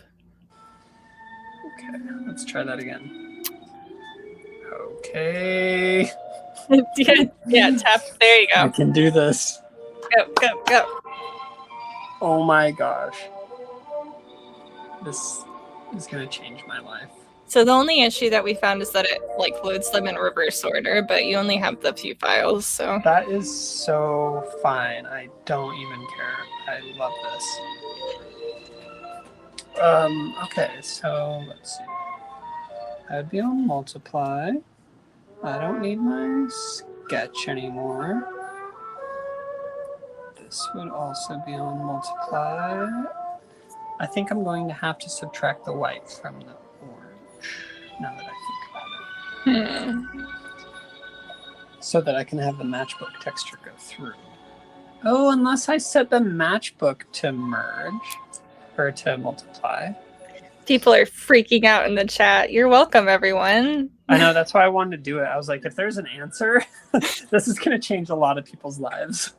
Okay, let's try that again. Okay. Yeah, tap. There you I go. can do this. Go. Oh my gosh. This is going to change my life. So the only issue that we found is that it like loads them in reverse order, but you only have the few files, so. That is so fine. I don't even care. I love this. Okay, so let's see. I'd be on multiply. I don't need my sketch anymore. This would also be on multiply. I think I'm going to have to subtract the white from the orange, now that I think about it. So that I can have the matchbook texture go through. Oh, unless I set the matchbook to merge, or to multiply. People are freaking out in the chat. You're welcome, everyone. I know, that's why I wanted to do it. I was like, if there's an answer, this is going to change a lot of people's lives.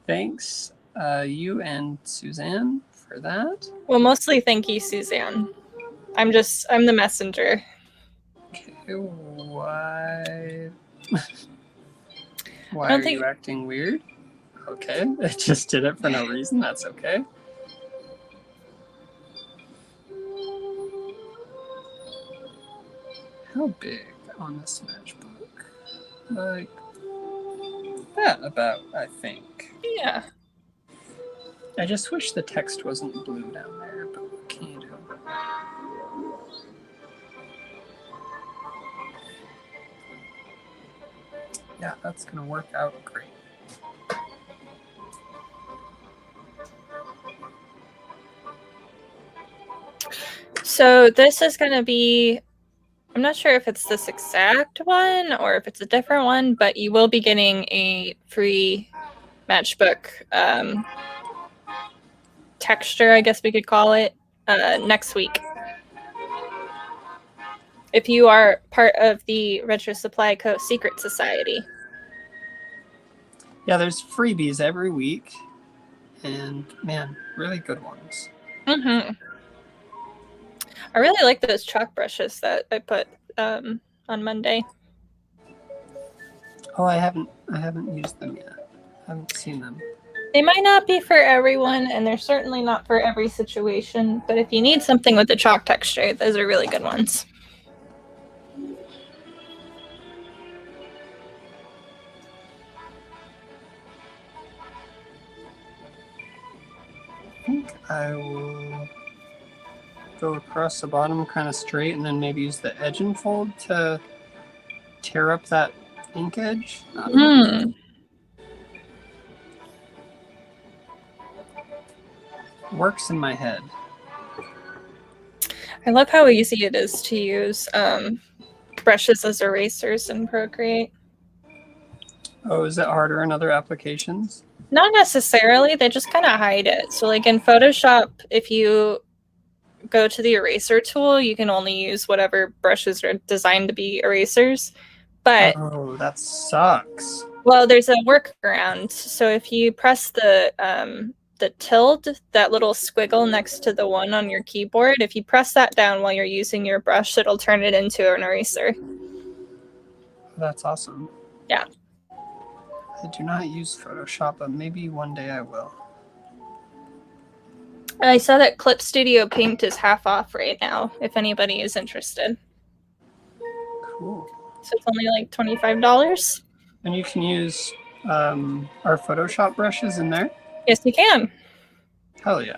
Thanks, you and Suzanne, for that. Well, mostly thank you, Suzanne. I'm the messenger. Okay, why? Why are you acting weird? Okay, I just did it for no reason. That's okay. How big on this matchbook? Like that about, I think. Yeah. I just wish the text wasn't blue down there, but what can you do? Yeah, that's gonna work out great. So this is going to be, I'm not sure if it's this exact one or if it's a different one, but you will be getting a free matchbook texture, I guess we could call it, next week. If you are part of the Retro Supply Co. Secret Society. Yeah, there's freebies every week, and man, really good ones. Mm-hmm. I really like those chalk brushes that I put on Monday. Oh, I haven't used them yet. I haven't seen them. They might not be for everyone, and they're certainly not for every situation, but if you need something with the chalk texture, those are really good ones. I think I will go across the bottom kind of straight and then maybe use the edge and fold to tear up that ink edge. Works in my head. I love how easy it is to use brushes as erasers in Procreate. Oh, is it harder in other applications? Not necessarily, they just kind of hide it. So like in Photoshop, if you go to the eraser tool, you can only use whatever brushes are designed to be erasers. But oh, that sucks. Well, there's a workaround. So if you press the tilde, that little squiggle next to the one on your keyboard, if you press that down while you're using your brush, it'll turn it into an eraser. That's awesome. Yeah. I do not use Photoshop, but maybe one day I will. I saw that Clip Studio Paint is half off right now, if anybody is interested. Cool. So it's only like $25. And you can use our Photoshop brushes in there? Yes, you can. Hell yeah.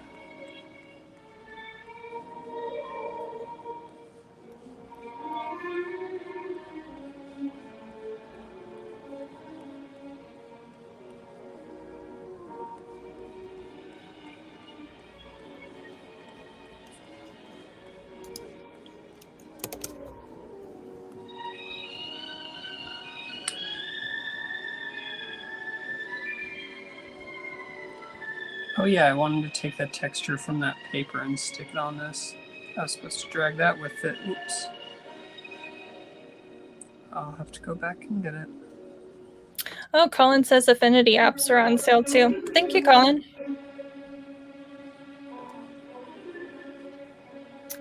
Oh yeah, I wanted to take that texture from that paper and stick it on this. I was supposed to drag that with it. Oops. I'll have to go back and get it. Oh, Colin says Affinity apps are on sale too. Thank you, Colin.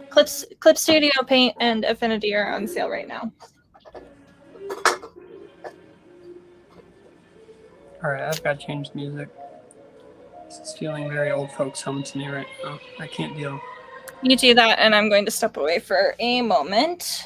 Clip Studio Paint and Affinity are on sale right now. Alright, I've got to change music. This is feeling very old folks home to me right now. I can't deal. You do that, and I'm going to step away for a moment.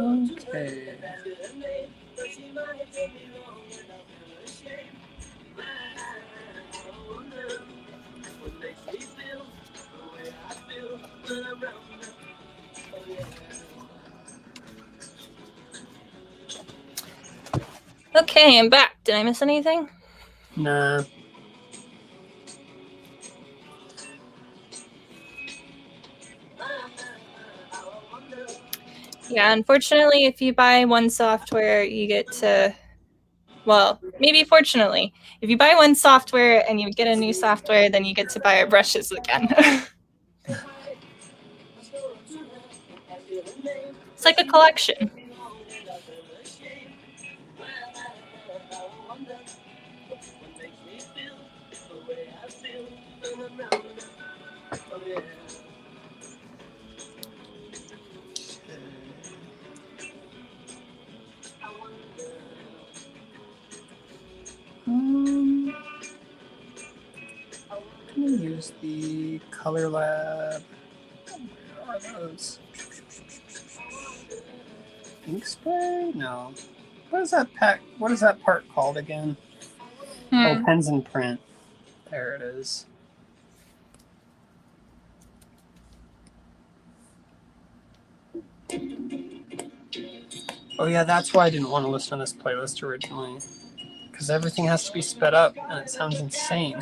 Okay. Okay, I'm back. Did I miss anything? Nah. Yeah, unfortunately, if you buy one software, you get to, well, maybe fortunately, if you buy one software and you get a new software, then you get to buy our brushes again. It's like a collection. I'm gonna use the Color Lab. Where are those? Ink spray? No. What is that pack? What is that part called again? Oh, pens and print. There it is. Oh yeah, that's why I didn't want to listen on this playlist originally. Because everything has to be sped up and it sounds insane.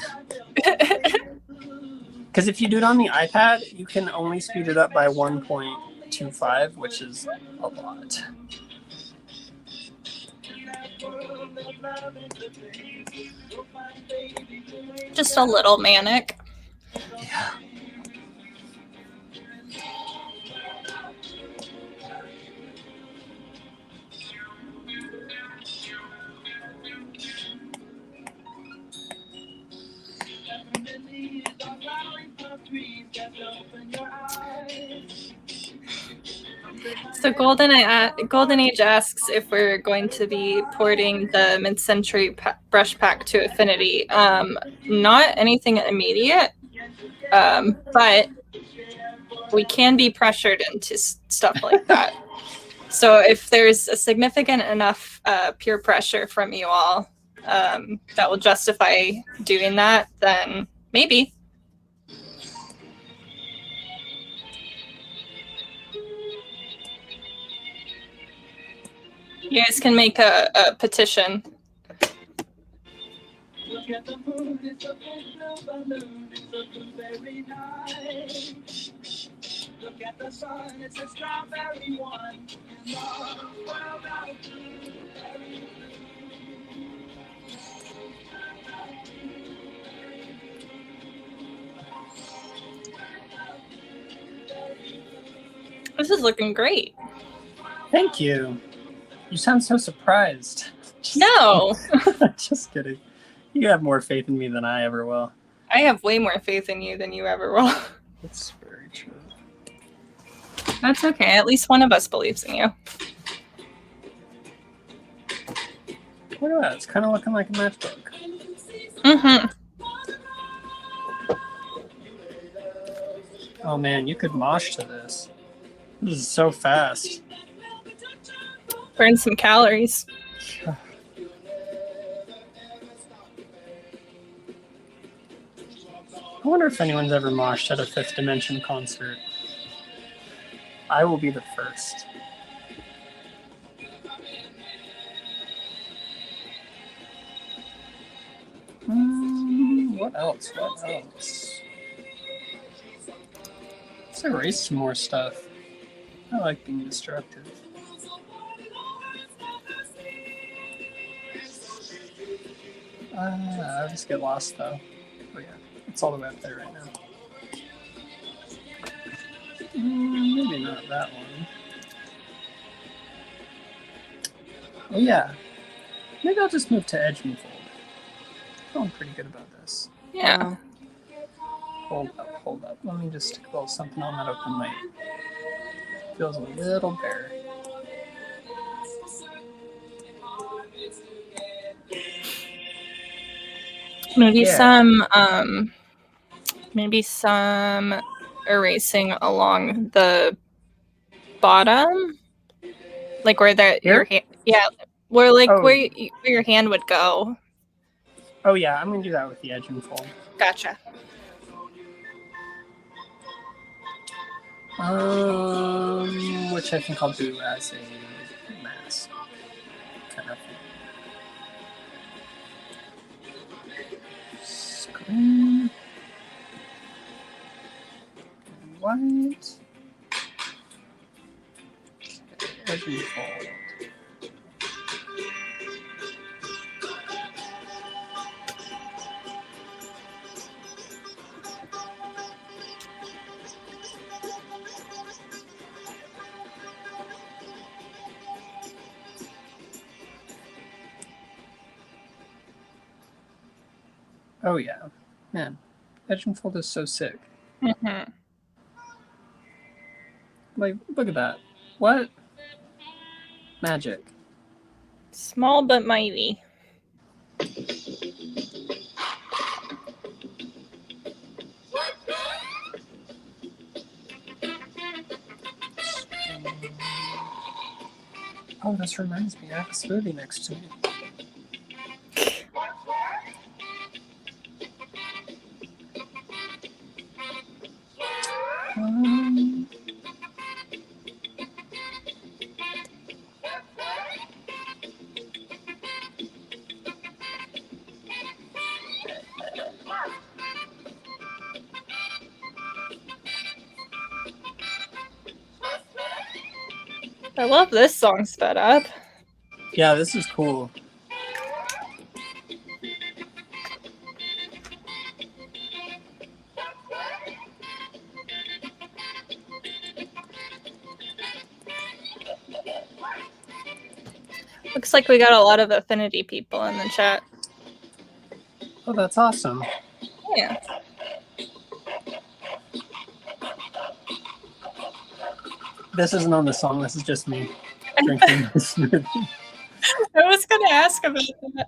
Because if you do it on the iPad, you can only speed it up by 1.25, which is a lot. Just a little manic. Yeah. So Golden Age asks if we're going to be porting the mid-century brush pack to Affinity. Not anything immediate, but we can be pressured into stuff like that. So if there's a significant enough peer pressure from you all that will justify doing that, then maybe. You guys can make a petition. This is looking great. Thank you. You sound so surprised. No, Just kidding. You have more faith in me than I ever will. I have way more faith in you than you ever will. That's very true. That's okay. At least one of us believes in you. Look at that. It's kind of looking like a matchbook. Mm-hmm. Oh man, you could mosh to this. This is so fast. Burn some calories. I wonder if anyone's ever moshed at a Fifth Dimension concert. I will be the first. What else? What else? Let's erase some more stuff. I like being destructive. I just get lost though. Oh yeah, it's all the way up there right now. Maybe not that one. Oh yeah, maybe I'll just move to edge and fold. Feeling pretty good about this. Yeah. Hold up. Let me just stick a little something on that open light. Feels a little bare. Maybe Yeah. some erasing along the bottom, like where your hand, where where your hand would go. Oh yeah, I'm gonna do that with the edge and fold. Gotcha. Which I think I'll do as a mask kind of thing. Screen. White. Okay, edge and fold. Oh yeah, man, edge and fold is so sick. Mm-hmm. Like, look at that. What? Magic. Small but mighty. Oh, this reminds me. I have a smoothie next to me. I love this song sped up. Yeah, this is cool. Looks like we got a lot of affinity people in the chat. Oh, that's awesome. Yeah. This isn't on the song. This is just me drinking my smoothie. I was going to ask about that.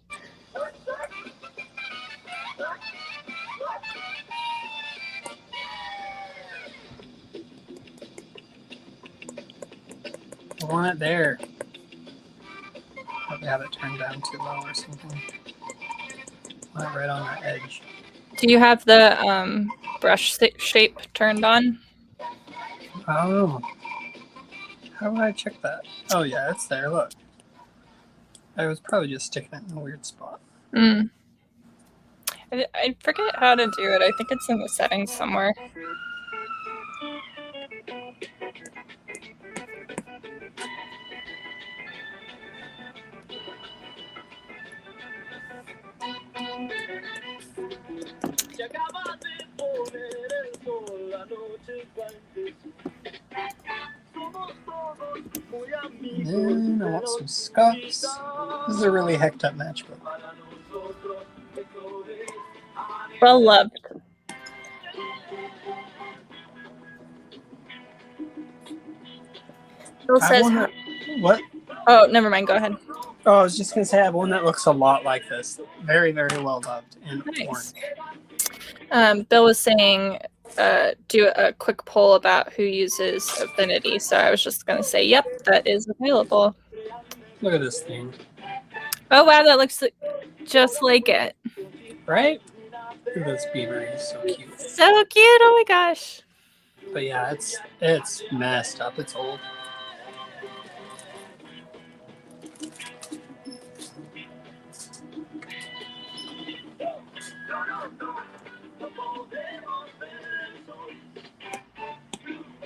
I want it there. Probably have it turned down too low or something. Want it right on that edge. Do you have the brush shape turned on? Oh. How would I check that? Oh yeah, it's there. Look. I was probably just sticking it in a weird spot. I forget how to do it. I think it's in the settings somewhere. then I want some scuffs. This is a really hecked up matchbook. Well loved. Bill says, what? Oh, never mind. Go ahead. Oh, I was just going to say I have one that looks a lot like this. Very, very well loved and Nice. orange. Bill was saying do a quick poll about who uses Affinity. So I was just going to say, yep, that is available. Look at this thing. Oh, wow. That looks just like it. Right? Look at this beaver. He's so cute. So cute. Oh, my gosh. But yeah, it's messed up. It's old.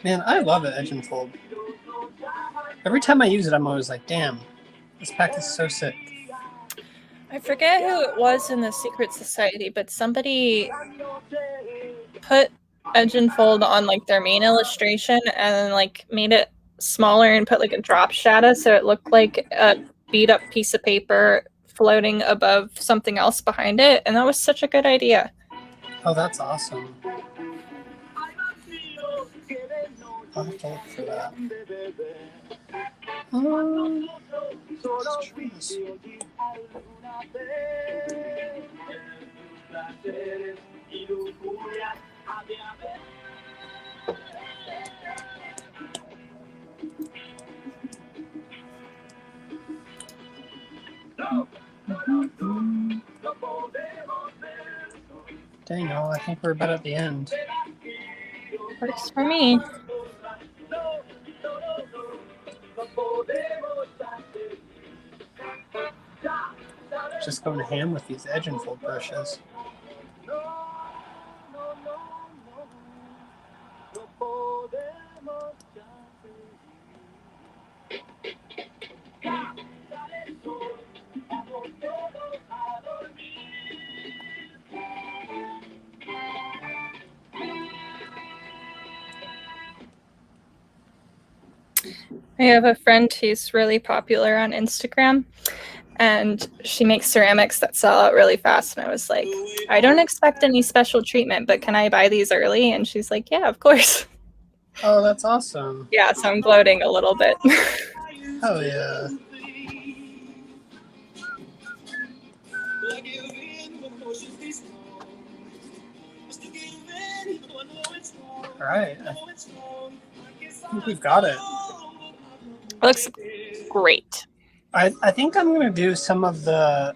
Man, I love it, Edge and Fold. Every time I use it, I'm always like, damn, this pack is so sick. I forget who it was in the Secret Society, but somebody put Edge and Fold on like their main illustration and then like made it smaller and put like a drop shadow so it looked like a beat up piece of paper floating above something else behind it, and that was such a good idea. Oh, that's awesome. I'll have to look for that. Let's try this. Dang, I think we're about at the end. Works for me. Just going ham with these Edge and Fold brushes. I have a friend who's really popular on Instagram, and she makes ceramics that sell out really fast. And I was like, I don't expect any special treatment, but can I buy these early? And she's like, yeah, of course. Oh, that's awesome. Yeah, so I'm gloating a little bit. Oh, yeah. All right. I think we've got it. Looks great. I think I'm going to do some of the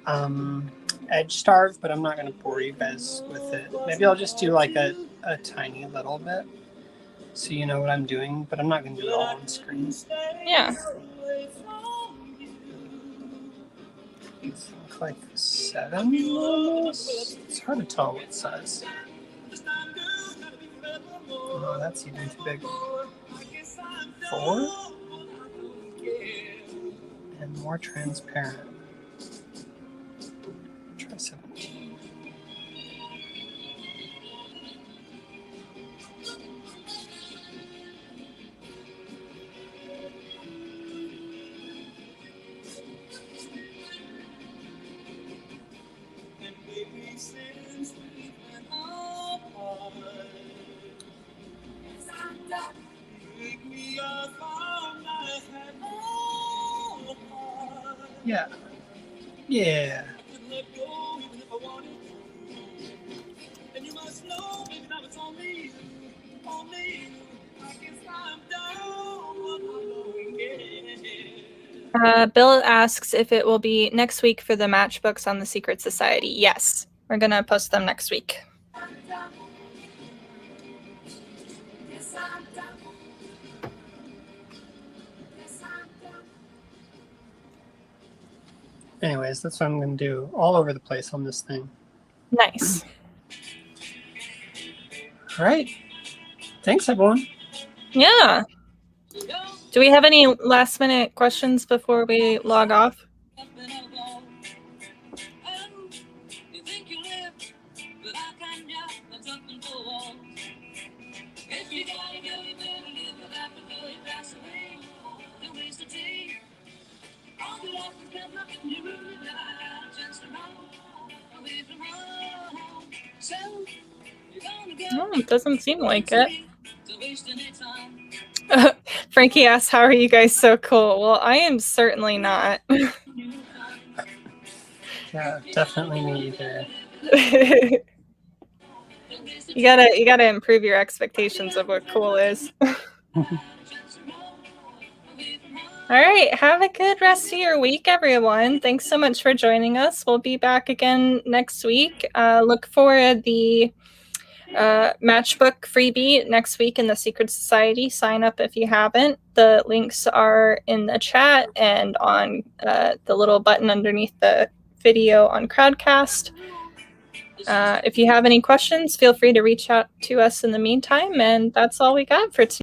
edge starve, but I'm not going to bore you guys with it. Maybe I'll just do like a tiny little bit so you know what I'm doing, but I'm not going to do it all on screen. Yeah. It's like 7 almost. It's hard to tell what size. Oh, that's even too big. 4? And more transparent. Try 17. Yeah. Yeah. Bill asks if it will be next week for the matchbooks on the Secret Society. Yes, we're going to post them next week. Anyways, that's what I'm going to do all over the place on this thing. Nice. All right. Thanks, everyone. Yeah. Do we have any last minute questions before we log off? Oh, it doesn't seem like it. Frankie asks, how are you guys so cool? Well, I am certainly not. Yeah, definitely me either. You gotta improve your expectations of what cool is. All right, have a good rest of your week, everyone. Thanks so much for joining us. We'll be back again next week. Look for the matchbook freebie next week in the Secret Society. Sign up if you haven't. The links are in the chat and on the little button underneath the video on Crowdcast. If you have any questions, feel free to reach out to us in the meantime. And that's all we got for today.